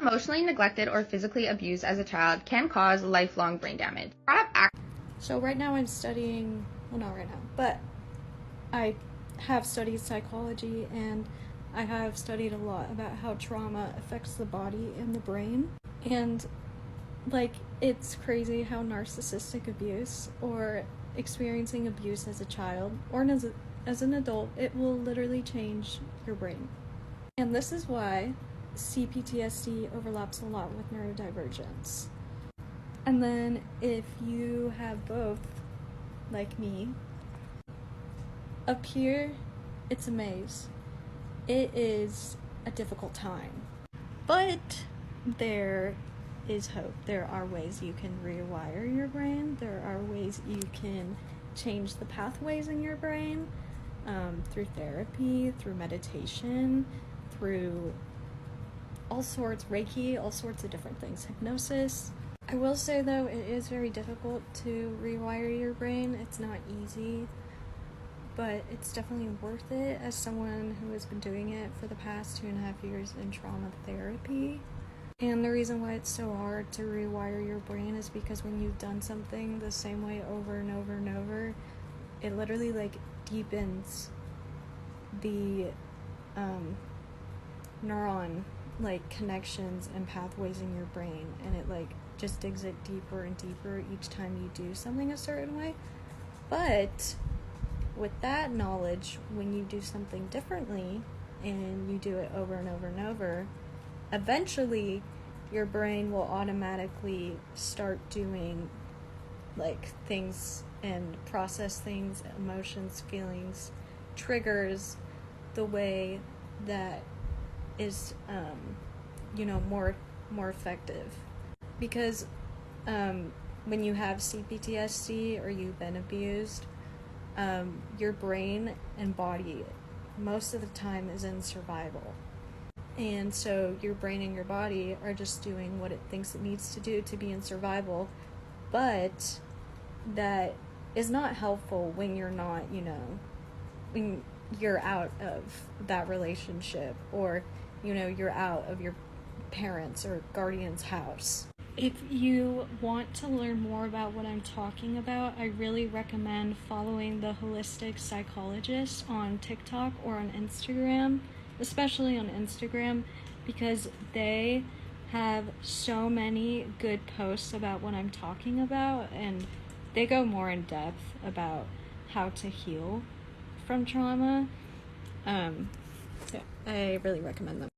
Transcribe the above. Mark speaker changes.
Speaker 1: Emotionally neglected or physically abused as a child can cause lifelong brain damage.
Speaker 2: So right now I'm studying, well, not right now, but I have studied psychology, and I have studied a lot about how trauma affects the body and the brain. And like, it's crazy how narcissistic abuse or experiencing abuse as a child or as an adult, it will literally change your brain. And this is why CPTSD overlaps a lot with neurodivergence. And then if you have both, like me, up here, it's a maze. It is a difficult time. But there is hope. There are ways you can rewire your brain. There are ways you can change the pathways in your brain through therapy, through meditation, through all sorts, Reiki, all sorts of different things, hypnosis. I will say though, it is very difficult to rewire your brain. It's not easy, but it's definitely worth it as someone who has been doing it for the past 2.5 years in trauma therapy. And the reason why it's so hard to rewire your brain is because when you've done something the same way over and over and over, it literally like deepens the neuron like connections and pathways in your brain, and it like just digs it deeper and deeper each time you do something a certain way. But with that knowledge, when you do something differently and you do it over and over and over, eventually your brain will automatically start doing like things and process things, emotions, feelings, triggers, the way that is more effective. Because when you have CPTSD or you've been abused, your brain and body most of the time is in survival. And so your brain and your body are just doing what it thinks it needs to do to be in survival, but that is not helpful when you're not, when you're out of that relationship, or, you're out of your parents' or guardian's house. If you want to learn more about what I'm talking about, I really recommend following the Holistic Psychologist on TikTok or on Instagram, especially on Instagram, because they have so many good posts about what I'm talking about, and they go more in depth about how to heal from trauma. I really recommend them.